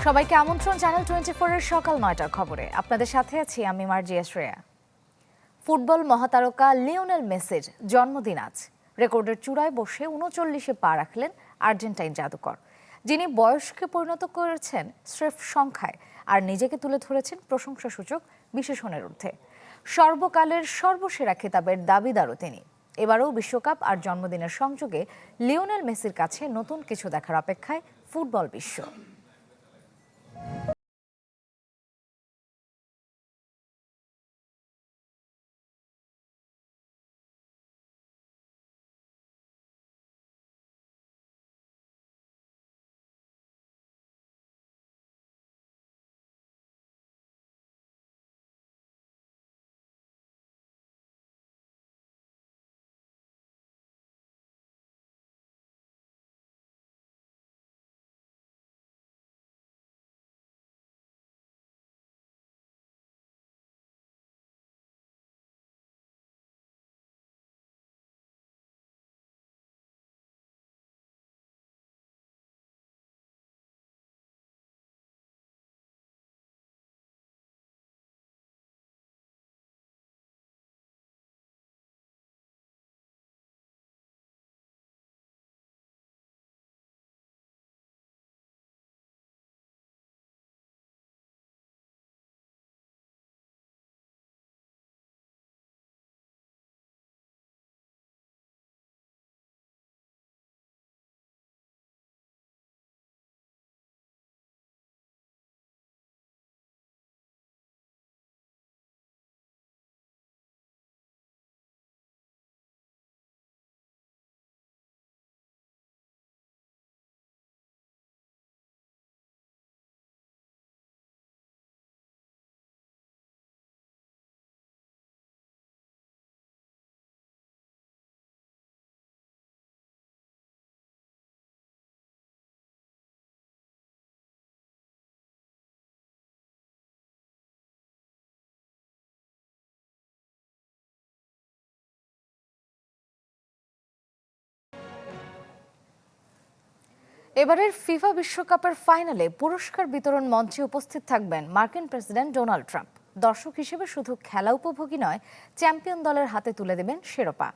সবাইকে আমন্ত্রণ চ্যানেল 24 এর সকাল 9টার খবরে। আপনাদের সাথে আছি আমি মার্জিয়া শ্রেয়া। ফুটবল মহাতারকা লিওনেল মেসির জন্মদিন আজ। রেকর্ডের চূড়ায় বসে 39-এ পা রাখলেন আর্জেন্টাইন জাদুকর, যিনি বয়সকে পরিণত করেছেন স্রেফ সংখ্যায় আর নিজেকে তুলে ধরেছেন প্রশংসাসূচক বিশেষণের ঊর্ধ্বে। সর্বকালের সর্বসেরা খেতাবের দাবিদারও তিনি। এবারও বিশ্বকাপ আর জন্মদিনের সংযোগে লিওনেল মেসির কাছে নতুন কিছু দেখার অপেক্ষায় ফুটবল বিশ্ব। এবারের ফিফা বিশ্বকাপের ফাইনালে পুরস্কার বিতরণ মঞ্চে উপস্থিত থাকবেন মার্কিন প্রেসিডেন্ট ডোনাল্ড ট্রাম্প। দর্শক হিসেবে শুধু খেলা উপভোগী নয়, চ্যাম্পিয়ন দলের হাতে তুলে দেবেন শিরোপা।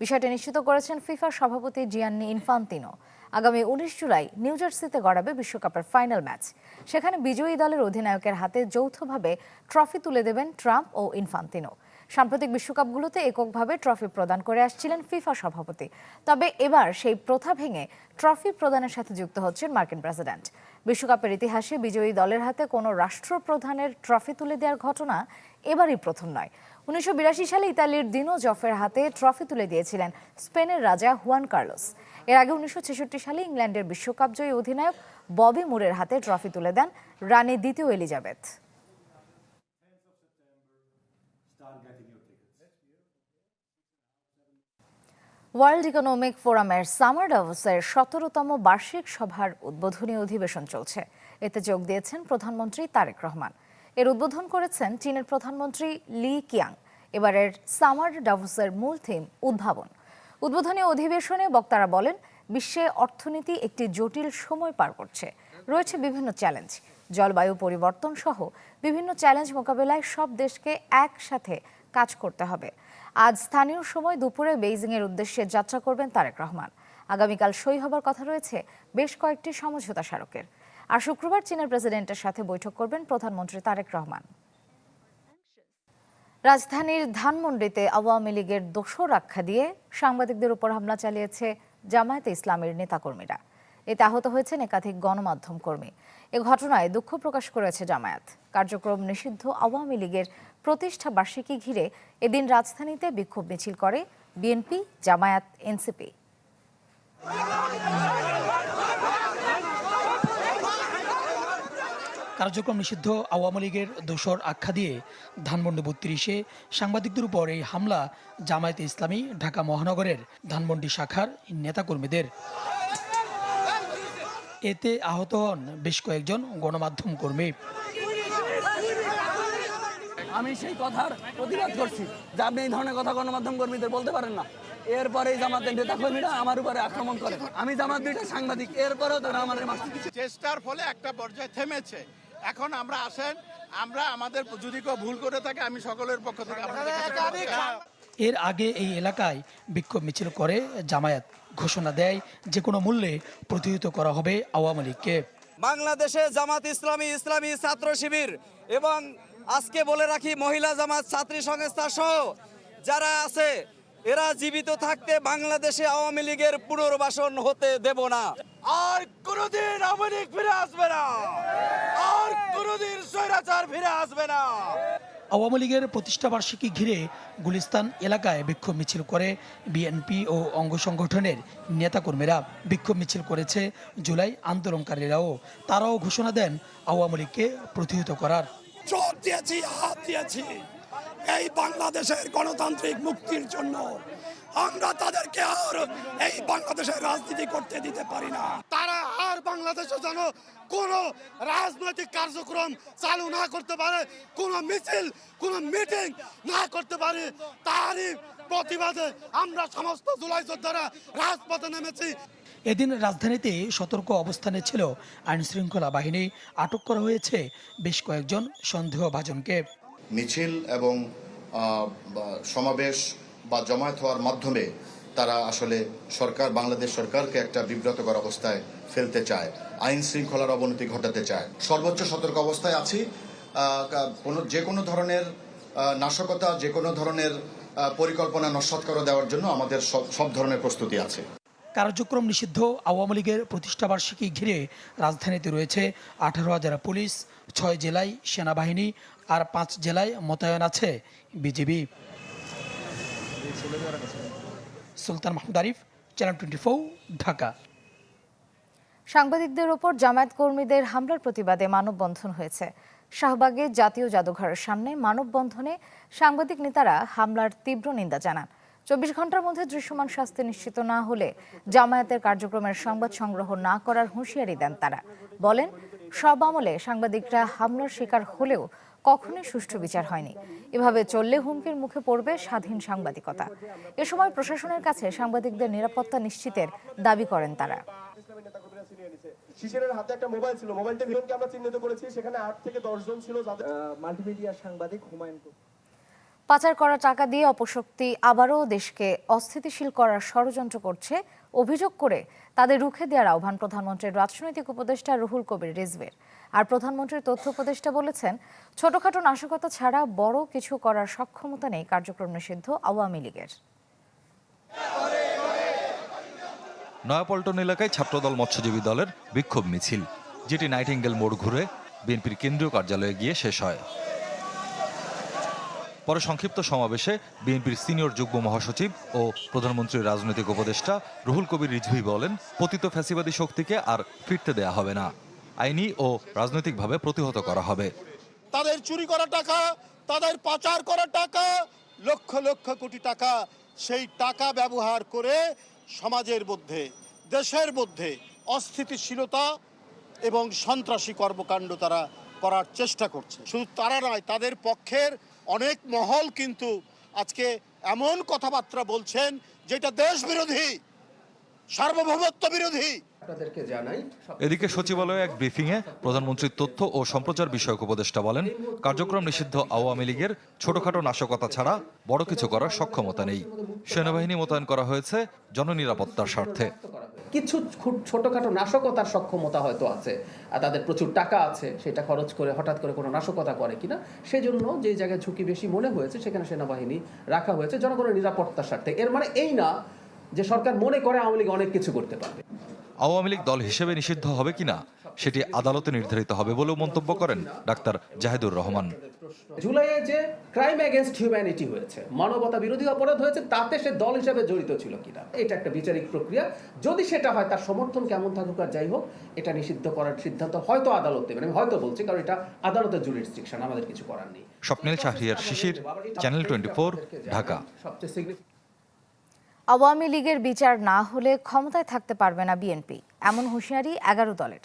বিষয়টি নিশ্চিত করেছেন ফিফার সভাপতি জিয়ান্নি ইনফান্তিনো। আগামী 19 জুলাই নিউ জার্সিতে গড়াবে বিশ্বকাপের ফাইনাল ম্যাচ। সেখানে বিজয়ী দলের অধিনায়কের হাতে যৌথভাবে ট্রফি তুলে দেবেন ট্রাম্প ও ইনফান্তিনো। সাম্প্রতিক বিশ্বকাপগুলোতে এককভাবে ট্রফি প্রদান করে আসছিলেন ফিফা সভাপতি, তবে এবার সেই প্রথা ভেঙে ট্রফি প্রদানের সাথে যুক্ত হচ্ছেন মার্কিন প্রেসিডেন্ট। বিশ্বকাপের ইতিহাসে বিজয়ী দলের হাতে কোনো রাষ্ট্রপ্রধানের ট্রফি তুলে দেওয়ার ঘটনা এবারই প্রথম নয়। 1982 সালে ইতালির দিনো জফের হাতে ট্রফি তুলে দিয়েছিলেন স্পেনের রাজা হুয়ান কার্লোস। এর আগে 1966 সালে ইংল্যান্ডের বিশ্বকাপজয়ী অধিনায়ক ববি মুরের হাতে ট্রফি তুলে দেন রানী দ্বিতীয় এলিজাবেথ। ওয়ার্ল্ড ইকোনমিক ফোরামের সামার ডাভোসের 17তম বার্ষিক সভার উদ্বোধনী অধিবেশন চলছে। এতে যোগ দিয়েছেন প্রধানমন্ত্রী তারেক রহমান। এর উদ্বোধন করেছেন চীনের প্রধানমন্ত্রী লি কিয়াং। এবারের সামার ডাভোসের মূল থিম উদ্ভাবন। উদ্বোধনী অধিবেশনে বক্তারা বলেন, বিশ্বে অর্থনীতি একটি জটিল সময় পার করছে। রয়েছে বিভিন্ন চ্যালেঞ্জ, জলবায়ু পরিবর্তন সহ বিভিন্ন চ্যালেঞ্জ মোকাবেলায় সব দেশকে একসাথে কাজ করতে হবে। আজ স্থানীয় সময় দুপুরে বেইজিংয়ের উদ্দেশ্যে যাত্রা করবেন তারেক রহমান। আগামীকাল সই হবার কথা রয়েছে বেশ কয়েকটি সমঝোতা স্মারকের। আর শুক্রবার চীনের প্রেসিডেন্টের সাথে বৈঠক করবেন প্রধানমন্ত্রী তারেক রহমান। রাজধানীর ধানমন্ডিতে আওয়ামী লীগের দোসর আখ্যা দিয়ে সাংবাদিকদের উপর হামলা চালিয়েছে জামায়াতে ইসলামীর নেতাকর্মীরা। এতে আহত হয়েছেন একাধিক গণমাধ্যম কর্মী। এ ঘটনায় দুঃখ প্রকাশ করেছে জামায়াত। কার্যক্রম নিষিদ্ধ আওয়ামী লীগের প্রতিষ্ঠা বার্ষিকী ঘিরে এদিন রাজধানীতে বিক্ষোভ মিছিল করে বিএনপি, জামায়াত, এনসিপি। কার্যক্রম নিষিদ্ধ আওয়ামী লীগের দোসর আখ্যা দিয়ে ধানমন্ডি 32-এ সাংবাদিকদের উপর এই হামলা জামায়াতে ইসলামী ঢাকা মহানগরের ধানমন্ডি শাখার নেতাকর্মীদের। এতে আহত হন বেশ কয়েকজন গণমাধ্যম কর্মী। আমি সেই কথার প্রতিবাদ করছি যে আপনি এই ধরনের কথা গণমাধ্যম কর্মীদের বলতে পারেন না। এরপরেই জামাতের নেতা কর্মীরা আমার উপরে আক্রমণ করে। আমি জামাত দুইটা সাংবাদিক, এরপরেও তারা আমার মারছে। চেষ্টার ফলে একটা পর্যায়ে থেমেছে। এখন আমরা আসেন, আমরা আমাদের যদি কেউ ভুল করে থাকে, আমি সকলের পক্ষ থেকে আপনাদের কাছে ক্ষমা চাই। এর আগে এই এলাকায় বিক্ষোভ মিছিল করে জামায়াত ঘোষণা দেয় যে কোনো মূল্যে প্রতিহত করা হবে আওয়ামী লীগকে। বাংলাদেশে জামাত ইসলামী, ইসলামী ছাত্র শিবির এবং আজকে বলে রাখি মহিলা জামাত ছাত্রী সংস্থা সহ যারা আছে, এরা জীবিত থাকতে বাংলাদেশে আওয়ামী লীগের পুনর্বাসন হতে দেব না। আর কোনোদিন আওয়ামী লীগ ফিরে আসবে না, আর কোনোদিন স্বৈরাচার ফিরে আসবে না। আওয়ামী লীগের প্রতিষ্ঠাবার্ষিকী ঘিরে গুলিস্তান এলাকায় বিক্ষোভ মিছিল করে বিএনপি ও অঙ্গ সংগঠনের নেতাকর্মীরা। বিক্ষোভ মিছিল করেছে জুলাই আন্দোলনকারীরাও। তারাও ঘোষণা দেন আওয়ামী লীগকে প্রতিহত করার। চোখ দিয়েছি, হাত দিয়েছি এই বাংলাদেশের গণতান্ত্রিক মুক্তির জন্য। আমরা তাদেরকে আর এই বাংলাদেশের রাজনীতি করতে দিতে পারি না। তারা আর বাংলাদেশে যেন কোন রাজনৈতিক কার্যক্রম চালু না করতে পারে, কোন মিছিল, কোন মিটিং না করতে পারে, তারই প্রতিবাদে আমরা সমস্ত জুলাই যোদ্ধারা রাজপথে নেমেছি। এদিন রাজধানীতে সতর্ক অবস্থানে ছিল আইন শৃঙ্খলা বাহিনী। আটক করা হয়েছে বেশ কয়েকজন সন্দেহভাজনকে। মিছিল এবং সমাবেশ বা জমায়েত হওয়ার মাধ্যমে তারা আসলে বাংলাদেশ সরকারকে একটা বিব্রতকর অবস্থায় ফেলতে চায়, আইন শৃঙ্খলার অবনতি ঘটাতে চায়। সর্বোচ্চ সতর্ক অবস্থায় আছি। যে কোনো ধরনের নাশকতা, যে কোনো ধরনের পরিকল্পনা নস্যাৎ করে দেওয়ার জন্য আমাদের সব ধরনের প্রস্তুতি আছে। কার্যক্রম নিষিদ্ধ আওয়ামী লীগের প্রতিষ্ঠাবার্ষিকী ঘিরে রাজধানীতে রয়েছে 18,000 পুলিশ, 6 জেলায় সেনাবাহিনী আর 5 জেলায় মোতায়েন আছে বিজিবি। সুলতান মাহমুদ আরিফ, চ্যানেল 24, ঢাকা। সাংবাদিকদের ওপর জামায়াত কর্মীদের হামলার প্রতিবাদে মানববন্ধন হয়েছে। শাহবাগে জাতীয় জাদুঘরের সামনে মানববন্ধনে সাংবাদিক নেতারা হামলার তীব্র নিন্দা জানান। 24 ঘন্টার মধ্যে দৃশ্যমান শাস্তি নিশ্চিত না হলে জামায়াতের কার্যক্রমের সংবাদ সংগ্রহ না করার হুঁশিয়ারি দেন তারা। বলেন, সব আমলে সাংবাদিকরা হামলার শিকার হলেও কখনোই সুষ্ঠু বিচার হয়নি। এভাবে চললে হুমকির মুখে পড়বে স্বাধীন সাংবাদিকতা। এ সময় প্রশাসনের কাছে সাংবাদিকদের নিরাপত্তা নিশ্চিতের দাবি করেন তারা। শিশিরের হাতে একটা মোবাইল ছিল, মোবাইলটা ভিলনকে আমরা চিহ্নিত করেছি, সেখানে 8 থেকে 10 জন ছিল মাল্টিমিডিয়া সাংবাদিক হুমায়ুন। পাচার করা টাকা দিয়ে অপশক্তি আবারও দেশকে অস্থিতিশীল করার ষড়যন্ত্র করছে অভিযোগ করে তাদের রুখে দেওয়ার আহ্বান প্রধানমন্ত্রীর রাজনৈতিক উপদেষ্টা রুহুল কবির রিজভীর। আর প্রধানমন্ত্রীর তথ্য উপদেষ্টা বলেছেন, ছোটখাটো নাশকতা ছাড়া বড় কিছু করার সক্ষমতা নেই কার্যক্রম নিষিদ্ধ আওয়ামী লীগের। নয়াপল্টন এলাকায় ছাত্রদল মৎস্যজীবী দলের বিক্ষোভ মিছিল, যেটি নাইটিঙ্গেল মোড় ঘুরে বিএনপির কেন্দ্রীয় কার্যালয়ে গিয়ে শেষ হয়। পরে সংক্ষিপ্ত সমাবেশে বিএনপির সিনিয়র যুগ্ম মহাসচিব ও প্রধানমন্ত্রীর রাজনৈতিক উপদেষ্টা রুহুল কবির রিজভী বলেন, পতিত ফ্যাসিবাদী শক্তিকে আর ফিরতে দেয়া হবে না, আইনি ও রাজনৈতিকভাবে প্রতিহত করা হবে। তাদের চুরি করা টাকা, তাদের পাচার করা টাকা, লক্ষ লক্ষ কোটি টাকা, সেই টাকা ব্যবহার করে সমাজের মধ্যে, দেশের মধ্যে অস্থিতিশীলতা এবং সন্ত্রাসী কর্মকাণ্ড তারা করার চেষ্টা করছে। শুধু তারা নয়, তাদের পক্ষের অনেক মহল কিন্তু আজকে এমন কথাবার্তা বলছেন যেটা দেশ বিরোধী, সার্বভৌমত্ব বিরোধী। এদিকে সচিবালয়ে এক ব্রিফিংয়ে প্রধানমন্ত্রীর তথ্য ও সম্প্রচার বিষয়ক উপদেষ্টা বলেন, কার্যক্রম নিষিদ্ধ আওয়ামী লীগের ছোটখাটো নাশকতা ছাড়া বড় কিছু করার সক্ষমতা নেই। সেনাবাহিনী মোতায়েন করা হয়েছে জননিরাপত্তার স্বার্থে। কিছু ছোটখাটো নাশকতার সক্ষমতা হয়তো আছে, আর তাদের প্রচুর টাকা আছে, সেটা খরচ করে হঠাৎ করে কোনো নাশকতা করে কিনা, সেজন্য যে জায়গায় ঝুঁকি বেশি মনে হয়েছে সেখানে সেনাবাহিনী রাখা হয়েছে জনগণের নিরাপত্তার স্বার্থে। এর মানে এই না যে সরকার মনে করে আওয়ামী লীগ অনেক কিছু করতে পারবে। আওয়ামী লীগ দল হিসেবে নিষিদ্ধ হবে কিনা সেটি আদালতে নির্ধারিত হবে বলেও মন্তব্য করেন ডাক্তার জাহিদুর রহমান। জুলাইয়ে যে ক্রাইম এগেইনস্ট হিউম্যানিটি হয়েছে, মানবতা বিরোধী অপরাধ হয়েছে, তাতে সে দল হিসেবে জড়িত ছিল কিনা, এটা একটা বিচারিক প্রক্রিয়া। যদি সেটা হয়, তার সমর্থন কেমন থাকুক আর যাই হোক, এটা নিষিদ্ধ করার সিদ্ধান্ত হয়তো আদালত দেবেন। আমি হয়তো বলছি, কারণ এটা আদালতের জুরিসডিকশন, আমাদের কিছু করার নেই। স্বপ্নিল শাহরিয়ার শিশির, চ্যানেল 24, ঢাকা। আওয়ামী লীগের বিচার না হলে ক্ষমতায় থাকতে পারবে না বিএনপি, এমন হুঁশিয়ারি 11 দলের।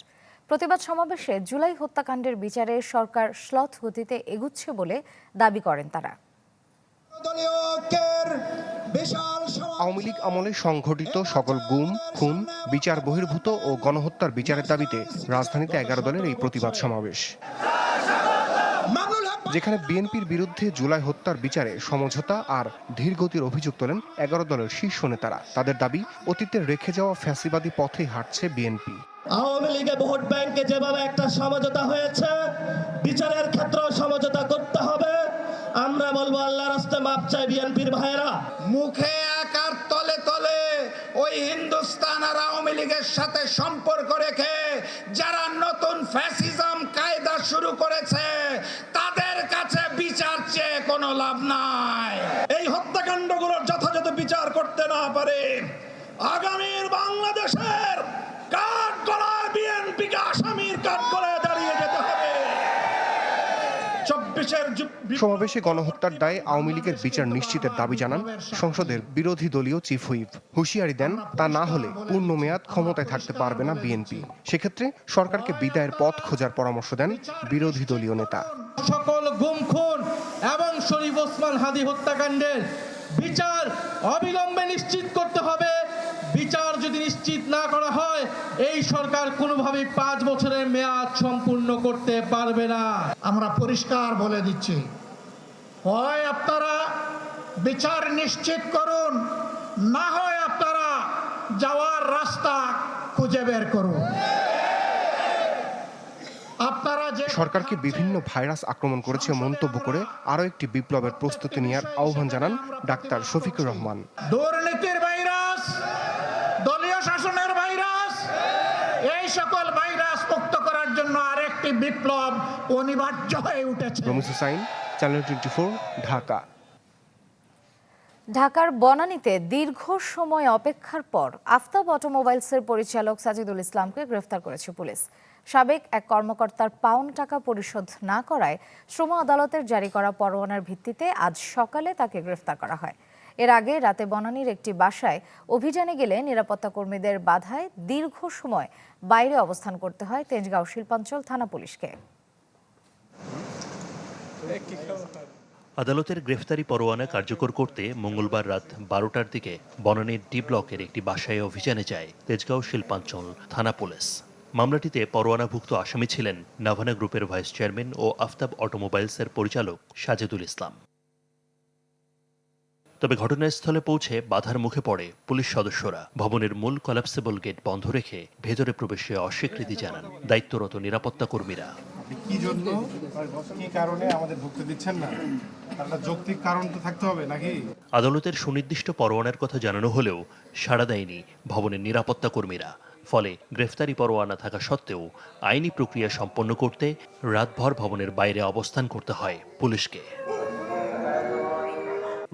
প্রতিবাদ সমাবেশে জুলাই হত্যাকাণ্ডের বিচারে সরকার শ্লথ গতিতে এগুচ্ছে বলে দাবি করেন তারা। দলীয় ঐক্যের আওয়ামী লীগ আমলে সংঘটিত সকল গুম, খুন, বিচার বহির্ভূত ও গণহত্যার বিচারের দাবিতে রাজধানীতে 11 দলের এই প্রতিবাদ সমাবেশ, যেখানে বিএনপির বিরুদ্ধে জুলাই হত্যার বিচারে সমঝোতা আর ধীরগতির অভিযোগ তোলেন 11 দলের শীর্ষ নেতারা। তাদের দাবি, অতীতে রেখে যাওয়া ফ্যাসিবাদী পথেই হাঁটছে বিএনপি। আওয়ামী লীগে ভোট ব্যাংকে যেভাবে একটা সমঝোতা হয়েছে, বিচারের ক্ষেত্রেও সমঝোতা করতে হবে। আমরা বলবো আল্লাহর রাস্তে মাপ চাই বিএনপির ভাইয়েরা। মুখে আকার তলে তলে ওই হিন্দুস্তান আর আওয়ামী লীগের সাথে সম্পর্ক রেখে যারা নতুন ফ্যাসিজম কায়দা শুরু করেছে, তাদের কাছে বিচার চেয়ে কোনো লাভ নাই। এই হত্যাকাণ্ডগুলোর যথাযথ বিচার করতে না পারে আগামীর বাংলাদেশের কাঠগড়ায় বিএনপিকে আসামির কাঠগড়ায় দাঁড়িয়ে যেতে হবে। সমাবেশে গণহত্যার দায়ে আওয়ামী লীগের বিচার নিশ্চিতের দাবি জানান সংসদের বিরোধী দলীয় চিফ হুইপ। হুঁশিয়ারি দেন, তা না হলে পূর্ণ মেয়াদ ক্ষমতায় থাকতে পারবে না বিএনপি। সেক্ষেত্রে সরকারকে বিদায়ের পথ খোঁজার পরামর্শ দেন বিরোধী দলীয় নেতা। সকল গুম, খুন এবং শরীফ ওসমান হাদি হত্যাকাণ্ডের বিচার অবিলম্বে নিশ্চিত করতে হবে। বিচার যদি নিশ্চিত না করা হয়, এই সরকার কোনোভাবেই 5 বছরের মেয়াদ সম্পূর্ণ করতে পারবে না। আমরা পরিষ্কার বলে দিচ্ছি, হয় আপনারা বিচার নিশ্চিত করুন, না হয় আপনারা যাওয়ার রাস্তা খুঁজে বের করুন। সরকারকে বিভিন্ন ভাইরাস আক্রমণ করেছে মন্তব্য করে আরও একটি বিপ্লবের প্রস্তুতি নেওয়ার আহ্বান জানান ডাক্তার শফিকুর রহমান। দুর্নীতির ভাইরাস, দলীয় শাসনের ভাইরাস, এই সকল ভাইরাস মুক্ত করার জন্য আরেকটি বিপ্লব অনিবার্য হয়ে উঠেছে। রমিজ হুসাইন, চ্যানেল 24, ঢাকা। ঢাকার বনানীতে দীর্ঘ সময় অপেক্ষার পর আফতাব অটোমোবাইলসের পরিচালক সাজিদুল ইসলামকে গ্রেফতার করেছে পুলিশ। সাবেক এক কর্মকর্তার পাউন্ড টাকা পরিশোধ না করায় শ্রম আদালতের জারি করা পরোয়ানার ভিত্তিতে আজ সকালে তাকে গ্রেফতার করা হয়। এর আগে রাতে বনানীর একটি বাসায় অভিযানে গেলে নিরাপত্তা কর্মীদের বাধায় দীর্ঘ সময় বাইরে অবস্থান করতে হয় তেজগাঁও শিল্পাঞ্চল থানা পুলিশকে। আদালতের গ্রেফতারি পরোয়ানা কার্যকর করতে মঙ্গলবার রাত 12টার দিকে বনানীর ডি ব্লকের একটি বাসায় অভিযানে যায় তেজগাঁও শিল্পাঞ্চল থানা পুলিশ। মামলাটিতে পরোয়ানাভুক্ত আসামি ছিলেন নাভানা গ্রুপের ভাইস চেয়ারম্যান ও আফতাব অটোমোবাইলসের পরিচালক সাজেদুল ইসলাম। তবে ঘটনাস্থলে পৌঁছে বাধার মুখে পড়ে পুলিশ সদস্যরা। ভবনের মূল কলাপসেবল গেট বন্ধ রেখে ভেতরে প্রবেশে অস্বীকৃতি জানান দায়িত্বরত নিরাপত্তা কর্মীরা। কি জন্য, কি কারণে আমাদের ঢুকতে দিচ্ছেন না? একটা যৌক্তিক কারণ তো থাকতে হবে নাকি? আদালতের সুনির্দিষ্ট পরোয়ানার কথা জানানো হলেও সাড়া দেয়নি ভবনের নিরাপত্তা কর্মীরা। ফলে গ্রেফতারি পরোয়ানা থাকা সত্ত্বেও আইনি প্রক্রিয়া সম্পন্ন করতে রাতভর ভবনের বাইরে অবস্থান করতে হয় পুলিশকে।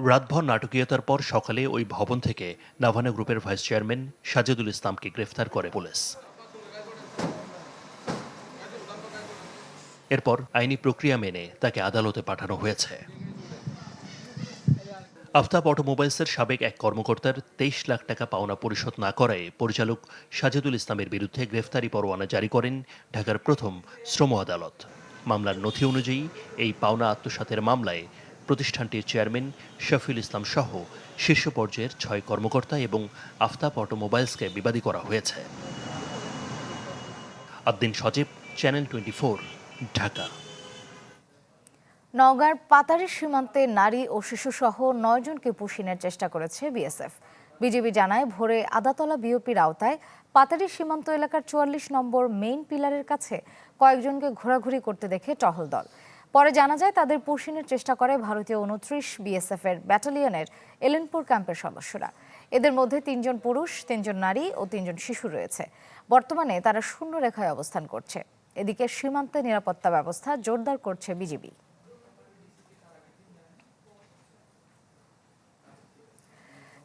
রাতভর নাটকীয়তার পর সকালে ওই ভবন থেকে নাভানা গ্রুপের ভাইস চেয়ারম্যান সাজেদুল ইসলামকে গ্রেফতার করে পুলিশ। এরপর আইনি প্রক্রিয়া মেনে তাকে আদালতে পাঠানো হয়েছে। আফতাব অটোমোবাইলসের সাবেক এক কর্মকর্তার 23 লাখ টাকা পাওনা পরিশোধ না করায় পরিচালক সাজেদুল ইসলামের বিরুদ্ধে গ্রেফতারি পরোয়ানা জারি করেন ঢাকার প্রথম শ্রম আদালত। মামলার নথি অনুযায়ী এই পাওনা আত্মসাতের মামলায় প্রতিষ্ঠানটির চেয়ারম্যান শফিউল ইসলাম সহ শীর্ষ পর্যায়ের 6 কর্মকর্তা এবং আফতাব অটোমোবাইলসকে বিবাদী করা হয়েছে। আদ্দিন সজীব, চ্যানেল 24, ঢাকা। নওগাঁর পাতারি সীমান্তে নারী ও শিশুসহ 9 জনকে পুশিনের চেষ্টা করেছে বিএসএফ। বিজিবি জানায়, ভোরে আদাতলা বিওপির আওতায় পাতারি সীমান্ত এলাকার 44 নম্বর মেইন পিলারের কাছে কয়েকজনকে ঘোরাঘুরি করতে দেখে টহল দল। পরে জানা যায় তাদের পুশিনের চেষ্টা করে ভারতীয় 29 বিএসএফ এর ব্যাটালিয়নের এলেনপুর ক্যাম্পের সদস্যরা। এদের মধ্যে 3 জন পুরুষ, 3 জন নারী ও 3 জন শিশু রয়েছে। বর্তমানে তারা শূন্য রেখায় অবস্থান করছে। এদিকে সীমান্তে নিরাপত্তা ব্যবস্থা জোরদার করছে বিজিবি।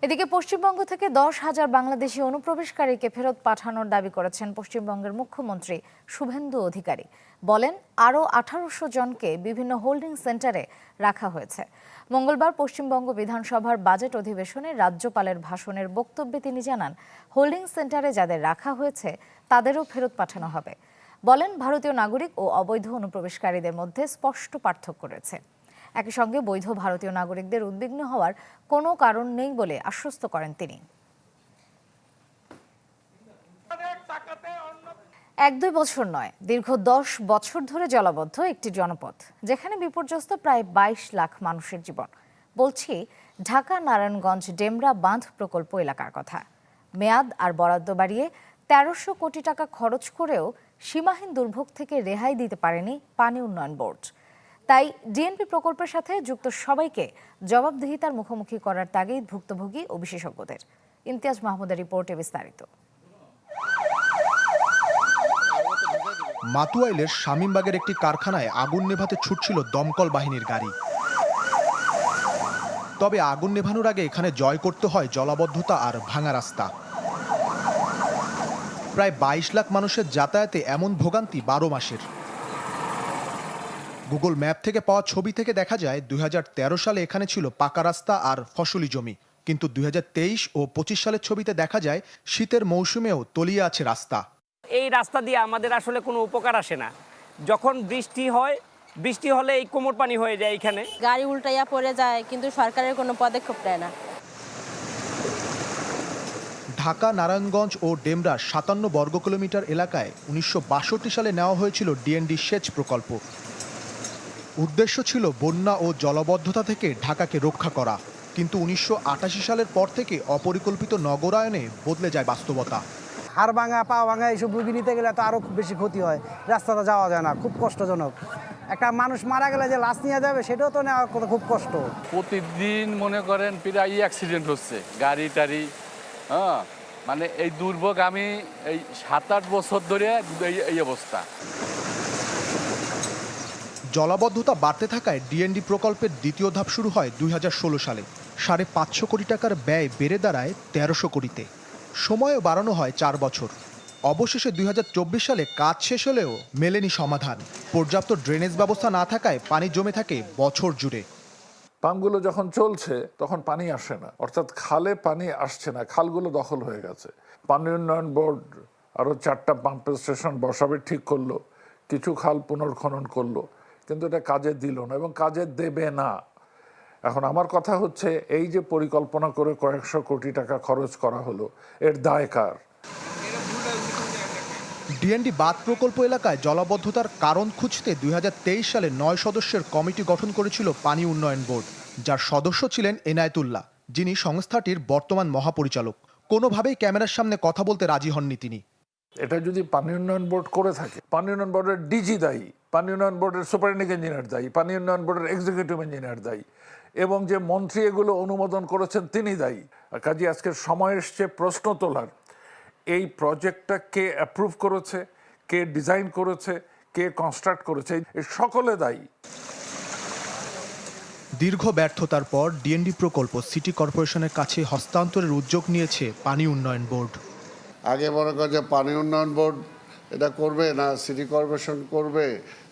এদিকে পশ্চিমবঙ্গ থেকে 10,000 বাংলাদেশি অনুপ্রবেশকারীকে ফেরত পাঠানোর দাবি করেছেন পশ্চিমবঙ্গের মুখ্যমন্ত্রী শুভেন্দু অধিকারী। বলেন, আরও 1800 জনকে বিভিন্ন হোল্ডিং সেন্টারে রাখা হয়েছে। মঙ্গলবার পশ্চিমবঙ্গ বিধানসভার বাজেট অধিবেশনে রাজ্যপালের ভাষণের বক্তব্যে তিনি জানান, হোল্ডিং সেন্টারে যাদের রাখা হয়েছে তাদেরও ফেরত পাঠানো হবে। বলেন, ভারতীয় নাগরিক ও অবৈধ অনুপ্রবেশকারীদের মধ্যে স্পষ্ট পার্থক্য রয়েছে। একই সঙ্গে বৈধ ভারতীয় নাগরিকদের উদ্বিগ্ন হওয়ার কোনো কারণ নেই বলে আশ্বস্ত করেন তিনি। 1-2 বছর নয়, দীর্ঘ 10 বছর ধরে জলাবদ্ধ একটি জনপদ, যেখানে বিপর্যস্ত প্রায় 22 লাখ মানুষের জীবন। বলছি ঢাকা নারায়ণগঞ্জ ডেমরা বাঁধ প্রকল্প এলাকার কথা। মেয়াদ আর বরাদ্দ বাড়িয়ে 1300 কোটি টাকা খরচ করেও সীমাহীন দুর্ভোগ থেকে রেহাই দিতে পারেনি পানি উন্নয়ন বোর্ড। তাই ডিএনপি প্রকল্পের সাথে যুক্ত সবাইকে জবাবদিহিতার মুখোমুখি করার তাগিদ ভুক্তভোগী ও বিশেষজ্ঞদের। ইমতিয়াজ মাহমুদের রিপোর্টে বিস্তারিত। মাতুয়াইলের শামীমবাগের একটি কারখানায় আগুন নেভাতে ছুটছিল দমকল বাহিনীর গাড়ি। তবে আগুন নেভানোর আগে এখানে জয় করতে হয় জলাবদ্ধতা আর ভাঙা রাস্তা। প্রায় 22 লাখ মানুষের যাতায়াতে এমন ভোগান্তি 12 মাসের। গুগল ম্যাপ থেকে পাওয়া ছবি থেকে দেখা যায় 2013 সালে এখানে ছিল পাকা রাস্তা আর ফসলি জমি, কিন্তু 2023 ও 25 সালের ছবিতে দেখা যায় শীতের মৌসুমেও তলিয়ে আছে রাস্তা। এই রাস্তা দিয়ে আমাদের আসলে কোনো উপকার আসে না। যখন বৃষ্টি হয়, বৃষ্টি হলে এই কোমর পানি হয়ে যায়, এখানে গাড়ি উল্টাইয়া পড়ে যায়, কিন্তু সরকারের কোনো পদক্ষেপ নেয় না। ঢাকা নারায়ণগঞ্জ ও ডেমরার 57 বর্গ কিলোমিটার এলাকায় 1962 সালে নেওয়া হয়েছিল ডিএনডি সেচ প্রকল্প। উদ্দেশ্য ছিল বন্যা ও জলাবদ্ধতা থেকে ঢাকাকে রক্ষা করা, কিন্তু 1988 সালের পর থেকে অপরিকল্পিত নগরায়নে বদলে যায় বাস্তবতা। হাড় ভাঙা, পা ভাঙা এইসব রুগী নিতে গেলে তো আরও খুব বেশি ক্ষতি হয়, রাস্তাটা যাওয়া যায় না, খুব কষ্টজনক। একটা মানুষ মারা গেলে যে লাশ নিয়ে যাবে সেটাও তো নেওয়া খুব কষ্ট। প্রতিদিন মনে করেন প্রায় অ্যাক্সিডেন্ট হচ্ছে, গাড়ি টাড়ি। হ্যাঁ, মানে এই দুর্ভোগ আমি এই 7-8 বছর ধরে এই অবস্থা। জলাবদ্ধতা বাড়তে থাকায় ডিএনডি প্রকল্পের দ্বিতীয় ধাপ শুরু হয় 2016 সালে। 550 কোটি টাকার ব্যয় বেড়ে দাঁড়ায় 1300 কোটিতে। সময়ও বাড়ানো হয় 4 বছর। অবশেষে 2024 সালে কাজ শেষ হলেও মেলেনি সমাধান। পর্যাপ্ত ড্রেনেজ ব্যবস্থা না থাকায় পানি জমে থাকে বছর জুড়ে। পাম্পগুলো যখন চলছে তখন পানি আসে না, অর্থাৎ খালে পানি আসছে না, খালগুলো দখল হয়ে গেছে। পানি উন্নয়ন বোর্ড আরও 4টা পাম্পের স্টেশন বসাবে ঠিক করলো, কিছু খাল পুনর্খনন করলো, কিন্তু এটা কাজে দিল না এবং কাজে দেবে না। এখন আমার কথা হচ্ছে, এই যে পরিকল্পনা করে কয়েকশো কোটি টাকা খরচ করা হলো, এর দায় কার? ডিএনডি বাঁধ প্রকল্প এলাকায় জলাবদ্ধতার কারণ খুঁজতে 2023 সালে 9 সদস্যের কমিটি গঠন করেছিল পানি উন্নয়ন বোর্ড, যার সদস্য ছিলেন এনায়েতুল্লাহ, যিনি সংস্থাটির বর্তমান মহাপরিচালক। কোনোভাবেই ক্যামেরার সামনে কথা বলতে রাজি হননি তিনি। এটা যদি পানি উন্নয়ন বোর্ড করে থাকে, পানি উন্নয়ন বোর্ডের ডিজি দায়ী, পানি উন্নয়ন বোর্ডের সুপারিনটেন্ডিং ইঞ্জিনিয়ার দায়ী, পানি উন্নয়ন বোর্ডের এক্সিকিউটিভ ইঞ্জিনিয়ার দায়ী, এবং যে মন্ত্রী এগুলো অনুমোদন করেছেন তিনি দায়ী। কাজে আজকের সময় এসছে প্রশ্ন তোলার, এই প্রজেক্টটা কে অ্যাপ্রুভ করেছে, কে ডিজাইন করেছে, কে কনস্ট্রাক্ট করেছে, এই সকলে দায়ী। দীর্ঘ ব্যর্থতার পর ডিএনডি প্রকল্প সিটি কর্পোরেশনের কাছে হস্তান্তরের উদ্যোগ নিয়েছে পানি উন্নয়ন বোর্ড। আগে মনে করে যে পানি উন্নয়ন বোর্ড এটা করবে না সিটি কর্পোরেশন করবে,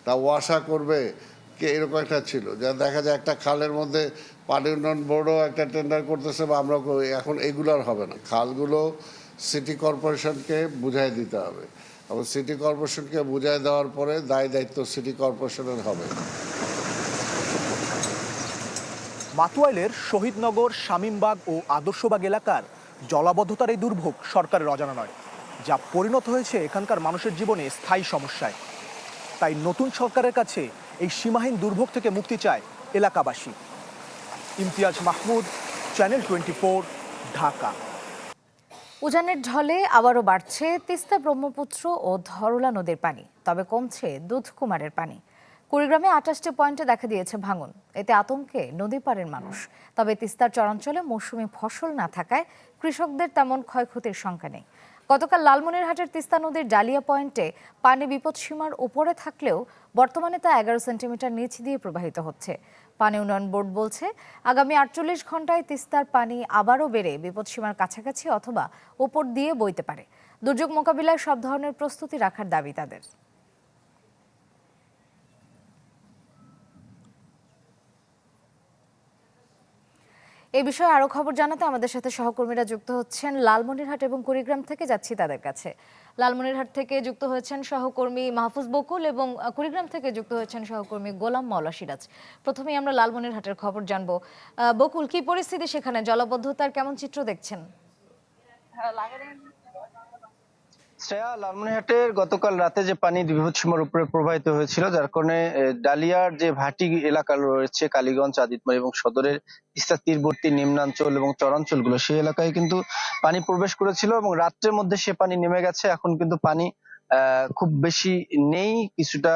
তা ওয়াসা করবে, কে এরকম একটা ছিল। যা দেখা যায় একটা খালের মধ্যে পানি উন্নয়ন বোর্ডও একটা টেন্ডার করতেছে, বা আমরা এখন এগুলো আর হবে না। খালগুলো সিটি কর্পোরেশনকে বুঝাই দিতে হবে, এবং সিটি কর্পোরেশনকে বুঝাই দেওয়ার পরে দায় দায়িত্ব সিটি কর্পোরেশনের হবে। মাতুয়াইলের শহীদনগর, শামীমবাগ ও আদর্শবাগ এলাকার জলাবদ্ধতার এই দুর্ভোগ সরকারের অজানা নয়, যা পরিণত হয়েছে এখানকার মানুষের জীবনে স্থায়ী সমস্যায়। তাই নতুন সরকারের কাছে এই সীমাহীন দুর্ভোগ থেকে মুক্তি চায় এলাকাবাসী। ইমতিয়াজ মাহমুদ, চ্যানেল 24, ঢাকা। উজানের ঢলে আবারও বাড়ছে তিস্তা, ব্রহ্মপুত্র ও ধরলা নদীর পানি, তবে কমছে দুধকুমারের পানি। কুড়িগ্রামে 28টি পয়েন্টে দেখা দিয়েছে ভাঙন, এতে আতঙ্কে নদী পাড়ের মানুষ। তবে তিস্তার চরাঞ্চলে মৌসুমি ফসল না থাকায় কৃষকদের তেমন ক্ষয়ক্ষতির শঙ্কা নেই। গতকাল লালমনিরহাটের তিস্তা নদীর ডালিয়া পয়েন্টে পানি বিপদসীমার উপরে থাকলেও বর্তমানে তা 11 সেন্টিমিটার নিচ দিয়ে প্রবাহিত হচ্ছে। পানি উন্নয়ন বোর্ড বলছে, আগামী 48 ঘন্টায় তিস্তার পানি আবারও বেড়ে বিপদসীমার কাছাকাছি অথবা উপর দিয়ে বইতে পারে। দুর্যোগ মোকাবিলায় সব ধরনের প্রস্তুতি রাখার দাবি তাদের। এই বিষয়ে আরো খবর জানাতে আমাদের সাথে সহকর্মীরা যুক্ত হচ্ছেন লালমনিরহাট এবং কুড়িগ্রাম থেকে, যাচ্ছি তাদের কাছে। লালমনিরহাট থেকে যুক্ত হয়েছেন সহকর্মী মাহফুজ বকুল এবং কুড়িগ্রাম থেকে যুক্ত হয়েছেন সহকর্মী গোলাম মাওলা সিরাজ। প্রথমেই আমরা লালমনিরহাটের খবর জানবো। বকুল, কি পরিস্থিতি সেখানে? জলাবদ্ধতার কেমন চিত্র দেখছেন? শ্রেয়া, লালমনিরহাটের গতকাল রাতে যে পানি বিপদসীমার উপরে প্রবাহিত হয়েছিল, যার কারণে ডালিয়ার যে ভাটি এলাকা রয়েছে কালীগঞ্জ, আদিতমারি এবং সদরের তিস্তা তীরবর্তী নিম্নাঞ্চল এবং চরাঞ্চলগুলো, সেই এলাকায় কিন্তু পানি প্রবেশ করেছিল এবং রাত্রের মধ্যে সে পানি নেমে গেছে। এখন কিন্তু পানি খুব বেশি নেই, কিছুটা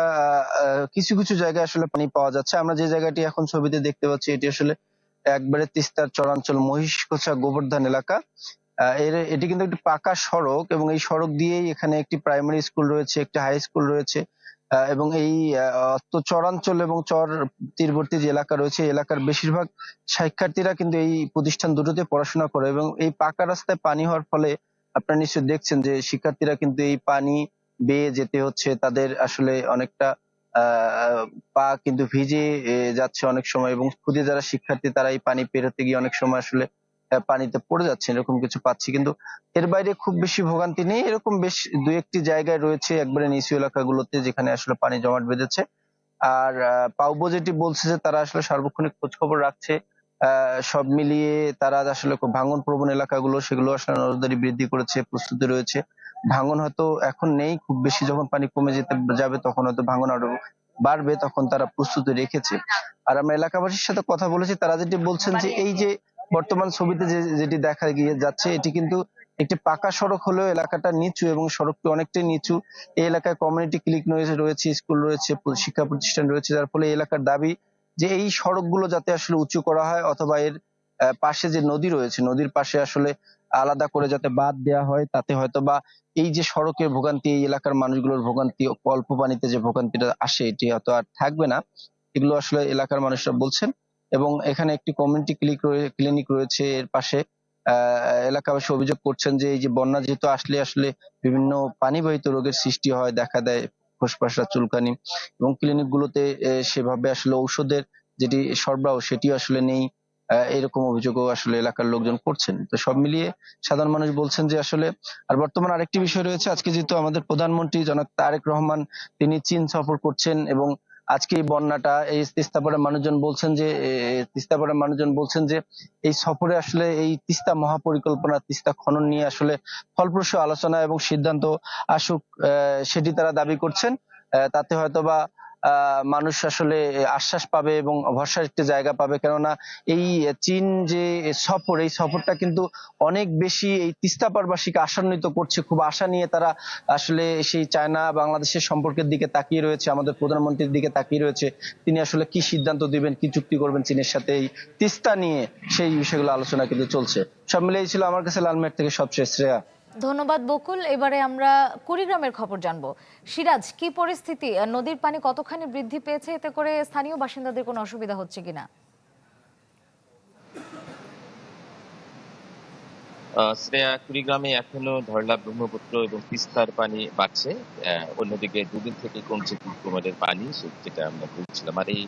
কিছু কিছু জায়গায় আসলে পানি পাওয়া যাচ্ছে। আমরা যে জায়গাটি এখন ছবিতে দেখতে পাচ্ছি এটি আসলে একবারে তিস্তার চরাঞ্চল মহিষকোছা গোবর্ধন এলাকা। এটি কিন্তু একটি পাকা সড়ক এবং এই সড়ক দিয়েই এখানে একটি প্রাইমারি স্কুল রয়েছে, একটি হাই স্কুল রয়েছে এবং এই চরাঞ্চল এবং চর তীরবর্তী যে এলাকা রয়েছে এই এলাকার বেশিরভাগ শিক্ষার্থীরা কিন্তু এই প্রতিষ্ঠান দুটোতে পড়াশোনা করে এবং এই পাকা রাস্তায় পানি হওয়ার ফলে আপনারা নিশ্চয়ই দেখছেন যে শিক্ষার্থীরা কিন্তু এই পানি বেয়ে যেতে হচ্ছে। তাদের আসলে অনেকটা পা কিন্তু ভিজে যাচ্ছে অনেক সময় এবং খুদে যারা শিক্ষার্থী তারা এই পানি পেরোতে গিয়ে অনেক সময় আসলে পানিতে পড়ে যাচ্ছে, এরকম কিছু পাচ্ছি। কিন্তু এর বাইরে খুব বেশি ভোগান্তি নেই। এরকম বেশ দু একটি জায়গায় রয়েছে একবারে নিচু এলাকাগুলোতে যেখানে আসলে পানি জমাট বেঁধেছে। আর পাউবো যেটি বলছে যে তারা আসলে সার্বক্ষণিক খোঁজ খবর রাখছে। সব মিলিয়ে তারা আসলে খুব ভাঙন প্রবণ এলাকাগুলো সেগুলো আসলে নজরদারি বৃদ্ধি করেছে, প্রস্তুতি রয়েছে। ভাঙন হয়তো এখন নেই, খুব বেশি যখন পানি কমে যাবে তখন হয়তো ভাঙন আরো বাড়বে, তখন তারা প্রস্তুতি রেখেছে। আর আমরা এলাকাবাসীর সাথে কথা বলেছি, তারা যেটি বলছেন যে এই যে বর্তমান ছবিতে যেটি দেখা গিয়ে যাচ্ছে এটি কিন্তু একটি পাকা সড়ক হলেও এলাকাটা নিচু এবং সড়কটি অনেকটাই নিচু। এই এলাকায় কমিউনিটি ক্লিনিক রয়েছে, স্কুল রয়েছে, শিক্ষা প্রতিষ্ঠান রয়েছে, যার ফলে এই এলাকার দাবি যে এই সড়কগুলো যাতে আসলে উঁচু করা হয় অথবা এর পাশে যে নদী রয়েছে নদীর পাশে আসলে আলাদা করে যাতে বাঁধ দেওয়া হয়, তাতে হয়তো বা এই যে সড়কের ভোগান্তি, এই এলাকার মানুষগুলোর ভোগান্তি, অল্প পানিতে যে ভোগান্তিটা আসে এটি হয়তো আর থাকবে না, এগুলো আসলে এলাকার মানুষরা বলছেন। এবং এখানে একটি কমিউনিটি ক্লিনিক রয়েছে এর পাশে। এলাকাবাসী অভিযোগ করছেন যে এই যে বন্যা যেহেতু আসলে বিভিন্ন পানিবাহিত রোগের সৃষ্টি হয়, দেখা দেয় ফুসফাসা, চুলকানি এবং ক্লিনিক গুলোতে সেভাবে আসলে ঔষধের যেটি সরবরাহ সেটি আসলে নেই, এরকম অভিযোগও আসলে এলাকার লোকজন করছেন। তো সব মিলিয়ে সাধারণ মানুষ বলছেন যে আসলে আর বর্তমান আরেকটি বিষয় রয়েছে, আজকে যেহেতু আমাদের প্রধানমন্ত্রী জনাব তারেক রহমান তিনি চীন সফর করছেন এবং আজকে এই বন্যাটা এই তিস্তাপাড়ার মানুষজন বলছেন যে এই সফরে আসলে এই তিস্তা মহাপরিকল্পনা, তিস্তা খনন নিয়ে আসলে ফলপ্রসূ আলোচনা এবং সিদ্ধান্ত আসুক, সেটি তারা দাবি করছেন। তাতে হয়তোবা মানুষ আসলে আশ্বাস পাবে এবং ভরসার একটি জায়গা পাবে। কেননা এই চীন যে সফর, এই সফরটা কিন্তু অনেক বেশি এই তিস্তাপাড়বাসীকে আশান্বিত করছে। খুব আশা নিয়ে তারা আসলে সেই চায়না বাংলাদেশের সম্পর্কের দিকে তাকিয়ে রয়েছে, আমাদের প্রধানমন্ত্রীর দিকে তাকিয়ে রয়েছে। তিনি আসলে কি সিদ্ধান্ত দিবেন, কি চুক্তি করবেন চীনের সাথে এই তিস্তা নিয়ে, সেই বিষয়গুলো আলোচনা কিন্তু চলছে। সব মিলিয়ে ছিল আমার কাছে লালমেট থেকে সবশেষ। শ্রেয়া, ধন্যবাদ বকুল। এবারে আমরা কুড়িগ্রামের খবর জানবো। সিরাজ, কি পরিস্থিতি? নদীর পানি কতখানি বৃদ্ধি পেয়েছে? এতে করে স্থানীয় বাসিন্দাদের কোনো অসুবিধা হচ্ছে কিনা? শ্রেয়া, কুড়িগ্রামে এখনো ধরলা, ব্রহ্মপুত্র এবং তিস্তার পানি বাড়ছে। অন্যদিকে দুদিন থেকে কমছে কুমারের পানি, যেটা আমরা বলছিলাম। আর এই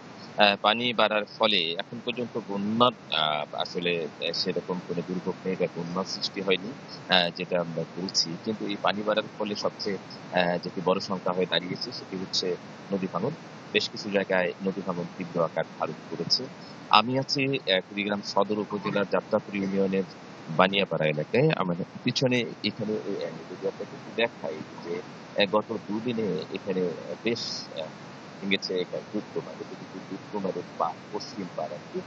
পানি বাড়ার ফলে এখন পর্যন্ত বন্যার আসলে সেরকম কোনো দুর্ভোগ নেই বা বন্যার সৃষ্টি হয়নি, যেটা আমরা বলছি। কিন্তু এই পানি বাড়ার ফলে সবচেয়ে যেটি বড় সংখ্যা হয়ে দাঁড়িয়েছে সেটি হচ্ছে নদী ভাঙন। বেশ কিছু জায়গায় নদী ভাঙন তীব্র আকার ধারণ করেছে। আমি আছি কুড়িগ্রাম সদর উপজেলার যাত্রাপুর ইউনিয়নের বানিয়াপাড়া এলাকায়। আমাদের পিছনে এখানে যদি আপনাকে দেখাই যে গত দুদিনে এখানে বেশ ভেঙেছে দুধকুমারের পশ্চিম পাড় আর কি।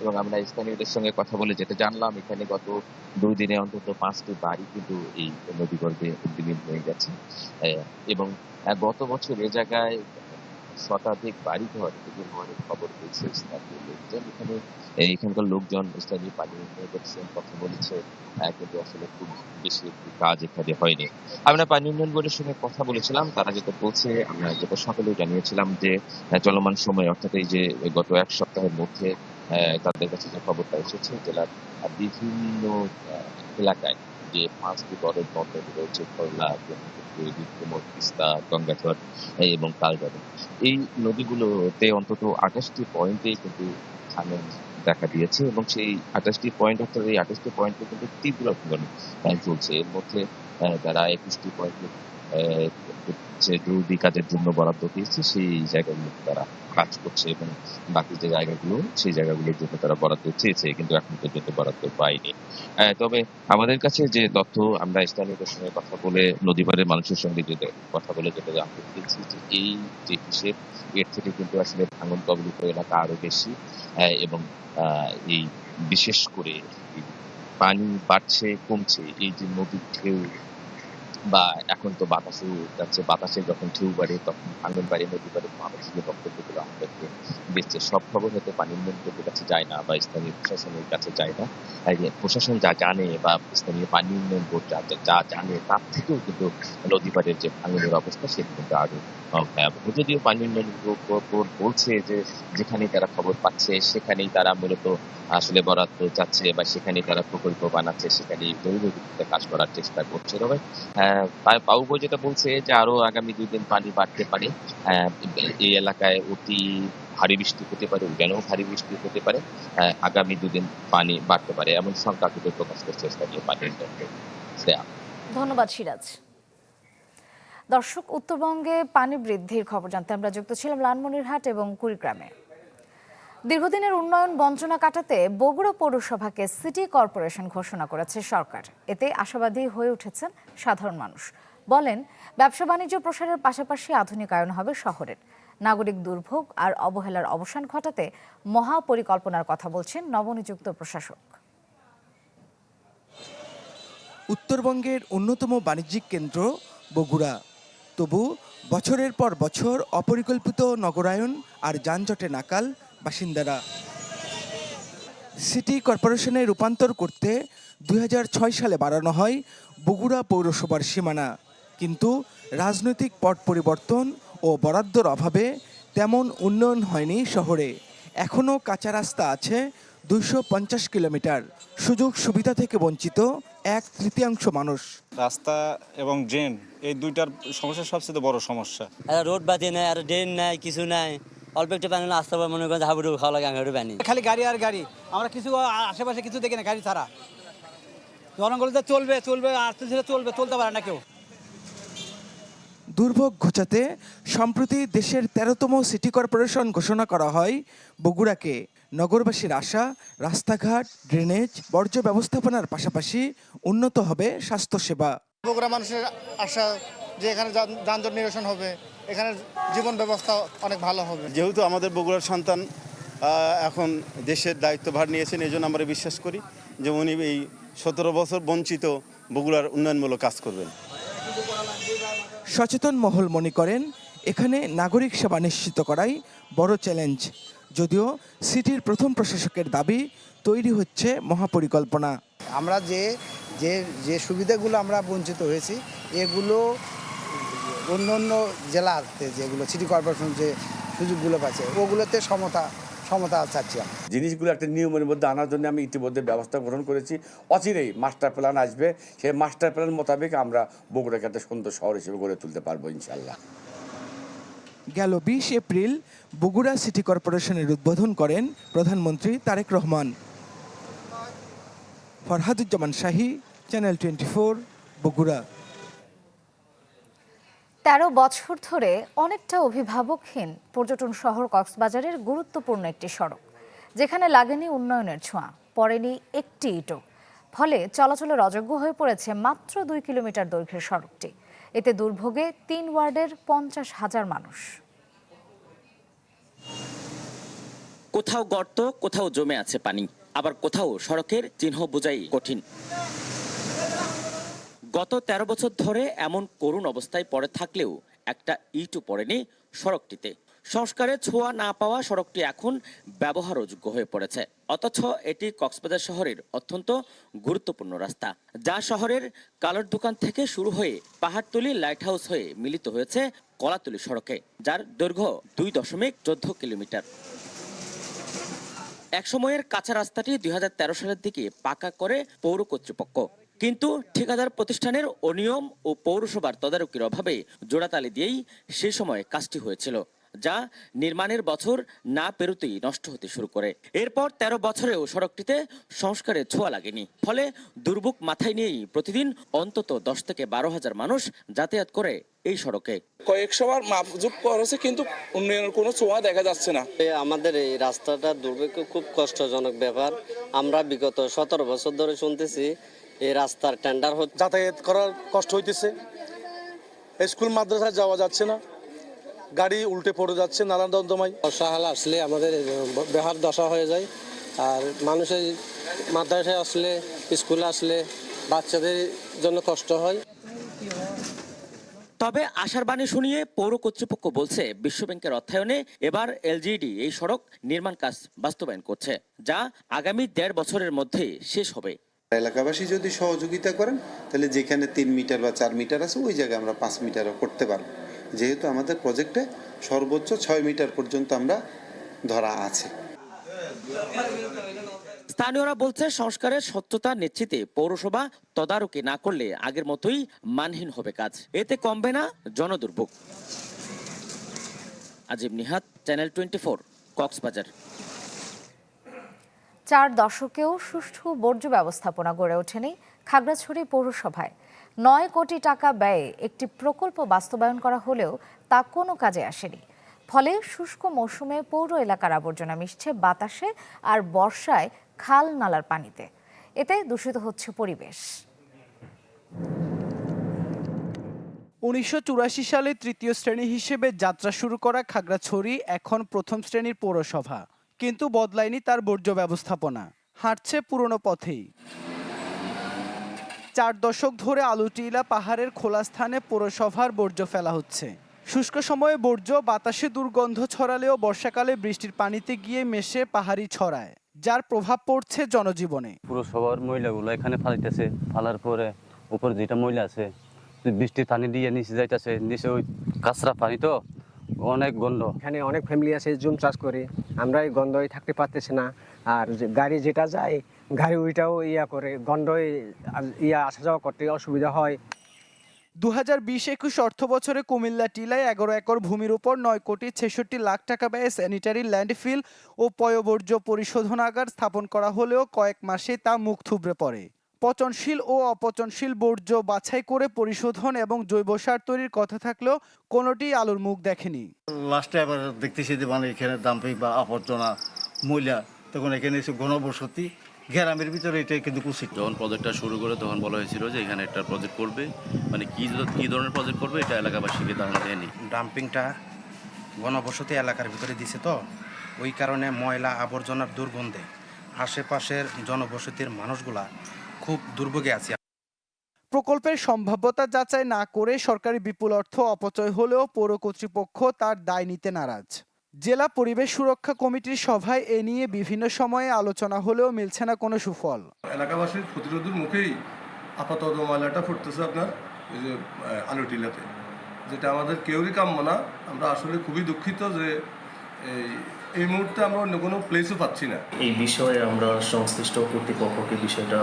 এবং আমরা স্থানীয়দের সঙ্গে কথা বলে যেটা জানলাম, এখানে গত 2 দিনে অন্তত 5টি বাড়ি কিন্তু এই নদীগর্ভে বিলীন হয়ে গেছে। এবং গত বছর এ জায়গায় শতাধিক বাড়ি ঘর হওয়ার খবর পেয়েছে স্থানীয় লোকজন। এখানকার লোকজন স্থানীয় পানি উন্নয়নের সঙ্গে কথা বলেছে, কিন্তু আসলে খুব বেশি একটি কাজ এখানে হয়নি। আমরা পানি উন্নয়ন বোর্ডের সঙ্গে কথা বলেছিলাম, তারা যেটা বলছে, আমরা যেটা সকালেও জানিয়েছিলাম যে চলমান সময় অর্থাৎ এই যে গত 1 সপ্তাহের মধ্যে তাদের কাছে যে খবরটা এসেছে জেলার বিভিন্ন এলাকায় যে 5টি বড় নদ রয়েছে, ধরলা, তিস্তা, গঙ্গাচর এবং কালজানি, এই নদীগুলোতে অন্তত 28টি পয়েন্টে কিন্তু ভাঙন দেখা দিয়েছে এবং সেই 28টি পয়েন্ট, অর্থাৎ এই 28টি পয়েন্টে কিন্তু তীব্র ভাঙন চলছে। এর মধ্যে যারা 21টি পয়েন্টে যে জরুরি কাজের জন্য বরাদ্দ পেয়েছে সেই জায়গাগুলোতে তারা কাজ করছে এবং বাকি যে জায়গাগুলো সেই জায়গাগুলোর জন্য তারা বরাদ্দ চেয়েছে কিন্তু এখন পর্যন্ত বরাদ্দ পায়নি। তবে আমাদের কাছে যে তথ্য আমরা স্থানীয়দের সঙ্গে কথা বলে নদীপাড়ের মানুষের সঙ্গে যেটা কথা বলে যেটা জানতে পেরেছি যে এই যে হিসেব এর থেকে কিন্তু আসলে ভাঙন কবলিত এলাকা আরো বেশি এবং এই বিশেষ করে এই পানি বাড়ছে কমছে এই যে নদীর ঢেউ বা এখন তো বাতাসও যাচ্ছে, বাতাসে যখন ঢেউ বাড়ে তখন ভাঙন বাড়ে নদী বাড়ে মানুষের বক্তব্যগুলো আমাদেরকে দিচ্ছে। সব খবর হয়তো পানি উন্নয়নের কাছে যায় না বা স্থানীয় প্রশাসনের কাছে যায় না। প্রশাসন যা জানে বা স্থানীয় পানি উন্নয়ন বোর্ড যা জানে তার থেকেও কিন্তু নদী পাড়ের যে ভাঙনের অবস্থা সেটা কিন্তু আরো ভয়াবহ। যদিও পানি উন্নয়ন বোর্ড বলছে যে যেখানেই তারা খবর পাচ্ছে সেখানেই তারা মূলত আসলে বরাদ্দ চাচ্ছে বা সেখানেই তারা প্রকল্প বানাচ্ছে, সেখানেই জৈব ভিত্তিতে কাজ করার চেষ্টা করছে। তবে পাউবো যেটা বলছে যে আরো আগামী 2 দিন পানি বাড়তে পারে, এই এলাকায় অতি ভারী বৃষ্টি হতে পারে, উজানেও ভারী বৃষ্টি হতে পারে, আগামী 2 দিন পানি বাড়তে পারে এমন শঙ্কা কিন্তু প্রকাশ করছে স্থানীয় পানি উন্নয়ন বোর্ড। ধন্যবাদ সিরাজ। দর্শক, উত্তরবঙ্গে পানি বৃদ্ধির খবর জানতে আমরা যুক্ত ছিলাম লালমনিরহাট এবং কুড়িগ্রামে। দীর্ঘদিনের উন্নয়ন বঞ্চনা কাটাতে বগুড়া পৌরসভাকে সিটি কর্পোরেশন ঘোষণা করেছে সরকার। এতে আশাবাদী হয়ে উঠেছেন সাধারণ মানুষ। বলেন, ব্যবসা বাণিজ্য প্রসারের পাশাপাশি আধুনিকায়ন হবে শহরের। নাগরিক দুর্ভোগ আর অবহেলার অবসান ঘটাতে মহাপরিকল্পনার কথা বলছেন নবনিযুক্ত প্রশাসক। উত্তরবঙ্গের অন্যতম বাণিজ্যিক কেন্দ্র বগুড়া, তবু বছরের পর বছর অপরিকল্পিত নগরায়ন আর যানজটে নাকাল বাসিন্দারা। সিটি কর্পোরেশনে রূপান্তর করতে 2006 সালে বাড়ানো হয় বগুড়া পৌরসভার সীমানা, কিন্তু রাজনৈতিক পট পরিবর্তন ও বরাদ্দর অভাবে তেমন উন্নয়ন হয়নি শহরে। এখনও কাঁচা রাস্তা আছে 250 কিলোমিটার, সুযোগ সুবিধা থেকে বঞ্চিত 1/3 মানুষ। রাস্তা এবং ড্রেন এই দুইটার সমস্যা সবচেয়ে বড় সমস্যা। রোড বাতি নাই, আর ড্রেন নাই, কিছু নাই। অল্প একটু পানি আসতে পারে, মনে করেন হাবুডু খাওয়া লাগে, আঙাড়ু পানি। খালি গাড়ি আর গাড়ি, আমরা কিছু আশেপাশে কিছু দেখি না গাড়ি ছাড়া। জনগণতে চলবে চলবে আস্তে ধীরে চলবে, চলতে পারে না কেউ। দুর্ভোগ ঘোচাতে সম্প্রতি দেশের 13তম সিটি কর্পোরেশন ঘোষণা করা হয় বগুড়াকে। নগরবাসীর আশা, রাস্তাঘাট, ড্রেনেজ, বর্জ্য ব্যবস্থাপনার পাশাপাশি উন্নত হবে স্বাস্থ্যসেবা। বগুড়া মানুষের আশা যে এখানে যানজট নিরসন হবে, এখানে জীবন ব্যবস্থা অনেক ভালো হবে। যেহেতু আমাদের বগুড়ার সন্তান এখন দেশের দায়িত্বভার নিয়েছেন, এই জন্য আমরা বিশ্বাস করি যে উনি এই 17 বছর বঞ্চিত বগুড়ার উন্নয়নমূলক কাজ করবেন। সচেতন মহল মনে করেন এখানে নাগরিক সেবা নিশ্চিত করাই বড় চ্যালেঞ্জ। যদিও সিটির প্রথম প্রশাসকের দাবি, তৈরি হচ্ছে মহাপরিকল্পনা। আমরা যে যে যে সুবিধাগুলো আমরা বঞ্চিত হয়েছি, এগুলো অন্য অন্য জেলাতে যেগুলো সিটি কর্পোরেশন যে সুযোগগুলো পাচ্ছে ওগুলোতে সমতা চাচ্ছি। জিনিসগুলো একটা নিয়মের মধ্যে আনার জন্য আমি ইতিমধ্যে ব্যবস্থা গ্রহণ করেছি। অচিরেই মাস্টার প্ল্যান আসবে, সেই মাস্টার প্ল্যান মোতাবেক আমরা বগুড়াকে একটা সুন্দর শহর হিসেবে গড়ে তুলতে পারবো ইনশাল্লাহ। গেল 20 এপ্রিল বগুড়া সিটি কর্পোরেশনের উদ্বোধন করেন প্রধানমন্ত্রী তারেক রহমান। ফরহাদুজ্জামান শাহী, চ্যানেল 24, বগুড়া। 13 বছর ধরে অনেকটা অভিভাবকহীন পর্যটন শহর কক্সবাজারের গুরুত্বপূর্ণ একটি সড়ক, যেখানে লাগেনি উন্নয়নের ছোঁয়া, পড়েনি একটি ইটও। ফলে চলাচলের অযোগ্য হয়ে পড়েছে মাত্র 2 কিলোমিটার দৈর্ঘ্যের সড়কটি। এতে দুর্ভোগে 3 ওয়ার্ডের 50,000 মানুষ। কোথাও গর্ত, কোথাও জমে আছে পানি, আবার কোথাও সড়কের চিহ্ন বোঝাই কঠিন। গত 13 বছর ধরে এমন করুণ অবস্থায় পড়ে থাকলেও একটা ইটও পড়েনি সড়কটিতে। সংস্কারের ছোঁয়া না পাওয়া সড়কটি এখন ব্যবহারযোগ্য হয়ে পড়েছে, অথচ এটি কক্সবাজার শহরের অত্যন্ত গুরুত্বপূর্ণ রাস্তা, যা শহরের কালোর দোকান থেকে শুরু হয়ে পাহাড়তলি লাইট হাউস হয়ে মিলিত হয়েছে কলাতলি সড়কে, যার দৈর্ঘ্য 2.14 কিলোমিটার। একসময়ের কাঁচা রাস্তাটি 2013 সালের দিকে পাকা করে পৌর কর্তৃপক্ষ, কিন্তু ঠিকাদার প্রতিষ্ঠানের অনিয়ম ও পৌরসভার তদারকির অভাবে জোড়াতালি দিয়েই সে সময় কাজটি হয়েছিল, যা নির্মাণের বছর না পেরোতেই নষ্ট হতে শুরু করে। এরপর 13 বছরেও সড়কটিতে সংস্কারের ছোঁয়া লাগেনি। ফলে দুর্ভোগ মাথায় নিয়েই প্রতিদিন অন্তত 10 থেকে 12,000 মানুষ যাতায়াত করে এই সড়কে। কয়েকশোবার মাপজুপ করেছে কিন্তু উন্নয়নের কোনো ছোঁয়া দেখা যাচ্ছে না। আমাদের এই রাস্তাটা দুর্ভোগ খুব কষ্টজনক ব্যাপার। আমরা বিগত 17 বছর ধরে শুনতেছি এই রাস্তার টেন্ডার হচ্ছে, যাতায়াত করার কষ্ট হইতেছে, স্কুল মাদ্রাসায় যাওয়া যাচ্ছে না, গাড়ি উল্টে পড়ে যাচ্ছে নানান দন্দমাই। বর্ষাকাল আসলে আমাদের বেহার দশা হয়ে যায়। আর মানুষের মাদ্রাসায় আসলে, স্কুলে আসলে বাচ্চাদের জন্য কষ্ট হয়। তবে আশার বাণী শুনিয়ে পৌর কর্তৃপক্ষ বলছে বিশ্বব্যাংকের অর্থায়নে এবার এলজিইডি এই সড়ক নির্মাণ কাজ বাস্তবায়ন করছে, যা আগামী 1.5 বছরের মধ্যে শেষ হবে। এলাকাবাসী যদি সহযোগিতা করেন তাহলে যেখানে 3 মিটার বা 4 মিটার আছে ওই জায়গায় আমরা 5 মিটারও করতে পারবো, যেহেতু আমাদের প্রজেক্টে সর্বোচ্চ 6 মিটার পর্যন্ত আমরা ধরা আছে। স্থানীয়রা বলছে সংস্কারের স্বচ্ছতা নিশ্চিতে পৌরসভা তদারকি না করলে আগের মতোই মানহীন হবে কাজ, এতে কমবে না জনদুর্ভোগ। আজিম নিহাত, চ্যানেল 24, কক্সবাজার। 4 দশকেও সুষ্ঠু বর্জ্য ব্যবস্থাপনা গড়ে ওঠেনি খাগড়াছড়ি পৌরসভায়। 9 কোটি টাকা ব্যয়ে একটি প্রকল্প বাস্তবায়ন করা হলেও তা কোনো কাজে আসেনি। ফলে শুষ্ক মৌসুমে পৌর এলাকার আবর্জনা মিশছে বাতাসে আর বর্ষায় খাল নালার পানিতে। এতে দূষিত হচ্ছে পরিবেশ। 1984 সালে তৃতীয় শ্রেণী হিসেবে যাত্রা শুরু করা খাগড়াছড়ি এখন প্রথম শ্রেণীর পৌরসভা, কিন্তু বদলায়নি তার বর্জ্য ব্যবস্থাপনা, হাঁটছে পুরনো পথেই। 4 দশক ধরে আলুটিলা পাহাড়ের খোলা স্থানে পৌরসভার বর্জ্য ফেলা হচ্ছে। শুষ্ক সময়ে বর্জ্য বাতাসে দুর্গন্ধ ছড়ালেও বর্ষাকালে বৃষ্টির পানিতে গিয়ে মেশে পাহাড়ি ছড়ায়, যার প্রভাব পড়ছে জনজীবনে। পুরসভার ময়লাগুলো এখানে ফালাইতেছে, ফালার পরে উপরে যেটা ময়লা আছে বৃষ্টির পানি দিয়ে নিচে যাইতেছে, নিচে ওই কাঁচরা পানি তো অনেক গন্ধ। এখানে অনেক ফ্যামিলি আছে জুম চাষ করে, আমরা এই গন্ধই থাকতে পারতেছি না। আর গাড়ি যেটা যায় গাড়ি ওইটাও করে গন্ধই আসা যাওয়া করতে অসুবিধা হয়। 2020-21 অর্থ বছরে কুমিল্লা টিলায় 11 একর ভূমির উপর 9 কোটি 66 লাখ টাকা ব্যয়ে স্যানিটারি ল্যান্ডফিল ও পয়ঃবর্জ্য পরিশোধনাগার স্থাপন করা হলেও কয়েক মাসে তা মুখ থুবড়ে পড়ে। পচনশীল ও অপচনশীল বর্জ্য বাছাই করে পরিশোধন এবং জৈব সার তৈরির কথা থাকলেও কোনোটি আলোর মুখ দেখেনি। লাস্টে এবার দেখতেছি যে মানে এখানে দাম্পিং বা আবর্জনা ময়লা, তখন এখানে এসে ঘনবসতি গ্রামের ভিতরে এটা কিন্তু কুচিত। যখন প্রজেক্টটা শুরু করে তখন বলা হয়েছিল যে এখানে একটা প্রজেক্ট করবে, মানে কি ধরনের প্রজেক্ট করবে এটা এলাকাবাসীকে ধারণা দেয়নি। ডাম্পিংটা ঘনবসতি এলাকার ভিতরে দিছে, তো ওই কারণে ময়লা আবর্জনার দুর্গন্ধে আশেপাশের জনবসতির মানুষগুলা খুব দুর্ভোগে আছে। প্রকল্পের সম্ভাব্যতা যাচাই না করে সরকারি বিপুল অর্থ অপচয় হলেও পৌর কর্তৃপক্ষ তার দায় নিতে নারাজ। জেলা পরিবেশ সুরক্ষা কমিটির সভায় এ নিয়ে বিভিন্ন সময়ে আলোচনা হলেও মিলছে না কোনো সুফল। এলাকাবাসীর প্রতিরোধের মুখেই আপাতত ময়লাটা ফুটতেছে আপনার এই যে আলুটিলাতে, যেটা আমাদের কেউরই কাম্য না। আমরা আসলে খুবই দুঃখিত যে এই মুহূর্তে আমরা অন্য কোনো প্লেসও পাচ্ছি না। এই বিষয়ে আমরা সংশ্লিষ্ট কর্তৃপক্ষকে বিষয়টা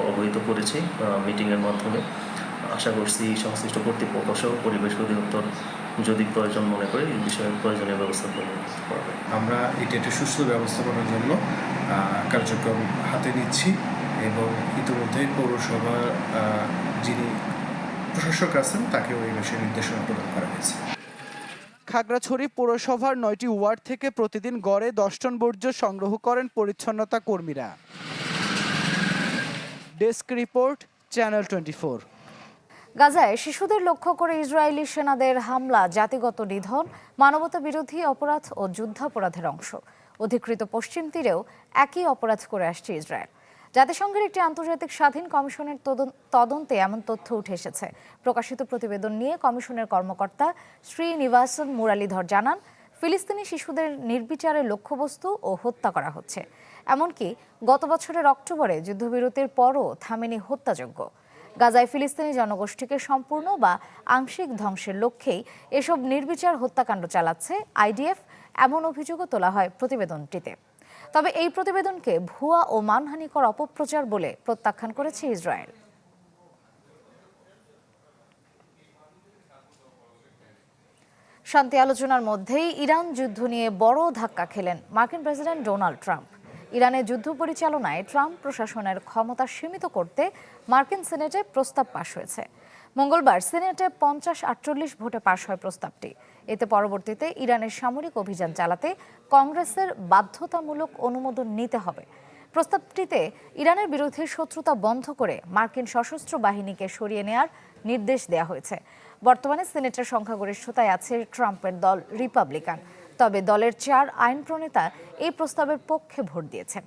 অবহিত করেছি মিটিংয়ের মাধ্যমে। আশা করছি সংশ্লিষ্ট কর্তৃপক্ষ সহ পরিবেশ অধিদপ্তর যদি প্রয়োজন মনে করে এই বিষয়ে প্রয়োজনীয় ব্যবস্থা গ্রহণ করবে। আমরা এটা একটা সুস্থ ব্যবস্থাপনার জন্য কার্যক্রম হাতে নিচ্ছি এবং ইতিমধ্যেই পৌরসভা যিনি প্রশাসক আছেন তাকেও এই বিষয়ে নির্দেশনা প্রদান করা হয়েছে। খাগড়াছড়ি পৌরসভার 9টি ওয়ার্ড থেকে প্রতিদিন গড়ে 10 টন বর্জ্য সংগ্রহ করেন পরিচ্ছন্নতা কর্মীরা। Desk report, channel 24। গাজায় শিশুদের লক্ষ্য করে ইসরায়েলি সেনাদের হামলা জাতিগত নিধন, মানবতা বিরোধী অপরাধ ও যুদ্ধাপরাধের অংশ। অধিকৃত পশ্চিম তীরেও একই অপরাধ করে আসছে ইসরায়েল। জাতিসংঘের একটি আন্তর্জাতিক স্বাধীন কমিশনের তদন্তে এমন তথ্য উঠে এসেছে। প্রকাশিত প্রতিবেদন নিয়ে কমিশনের কর্মকর্তা শ্রীনিবাসন মুরালীধর জানান, ফিলিস্তিনি শিশুদের নির্বিচারে লক্ষ্যবস্তু ও হত্যা করা হচ্ছে। এমনকি গত বছরের অক্টোবরে যুদ্ধবিরতির পরও থামেনি হত্যাযজ্ঞ। গাজায় ফিলিস্তিনি জনগোষ্ঠীকে সম্পূর্ণ বা আংশিক ধ্বংসের লক্ষ্যেই এসব নির্বিচার হত্যাকাণ্ড চালাচ্ছে আইডিএফ, এমন অভিযোগও তোলা হয় প্রতিবেদনটিতে। তবে এই প্রতিবেদনকে ভুয়া ও মানহানিকর অপপ্রচার বলে প্রত্যাখ্যান করেছে ইসরায়েল। শান্তি আলোচনার মধ্যেই ইরান যুদ্ধ নিয়ে বড় ধাক্কা খেলেন মার্কিন প্রেসিডেন্ট ডোনাল্ড ট্রাম্প। ইরানের যুদ্ধ পরিচালনায় ট্রাম্প প্রশাসনের ক্ষমতা সীমিত করতে মার্কিন সিনেটে প্রস্তাব পাশ হয়েছে। মঙ্গলবার সিনেটে 50-48 ভোটে পাশ হয় প্রস্তাবটি। এতে পরবর্তীতে ইরানের সামরিক অভিযান চালাতে কংগ্রেসের বাধ্যতামূলক অনুমোদন নিতে হবে। প্রস্তাবটিতে ইরানের বিরুদ্ধে শত্রুতা বন্ধ করে মার্কিন সশস্ত্র বাহিনীকে সরিয়ে নেওয়ার নির্দেশ দেওয়া হয়েছে। বর্তমানে সিনেটের সংখ্যাগরিষ্ঠতায় আছে ট্রাম্পের দল রিপাবলিকান, তবে দলের 4 আইন প্রণেতা এই প্রস্তাবের পক্ষে ভোট দিয়েছেন।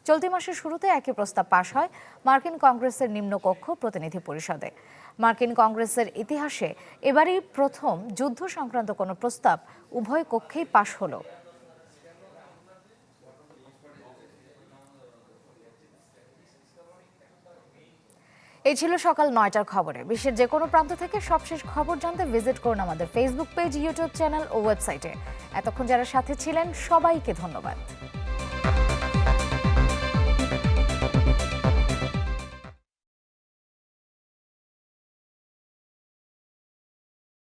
চলতি মাসের শুরুতে একই প্রস্তাব পাশ হয় মার্কিন কংগ্রেসের নিম্নকক্ষ প্রতিনিধি পরিষদে। মার্কিন কংগ্রেসের ইতিহাসে এবারই প্রথম যুদ্ধ সংক্রান্ত কোনো প্রস্তাব উভয় কক্ষেই পাশ হলো। এই ছিল সকাল 9টার খবরে। বিশ্বের যে কোনো প্রান্ত থেকে সবশেষ খবর জানতে ভিজিট করুন আমাদের ফেসবুক পেজ, ইউটিউব চ্যানেল ও ওয়েবসাইটে। এতক্ষণ যারা সাথে ছিলেন সবাইকে ধন্যবাদ।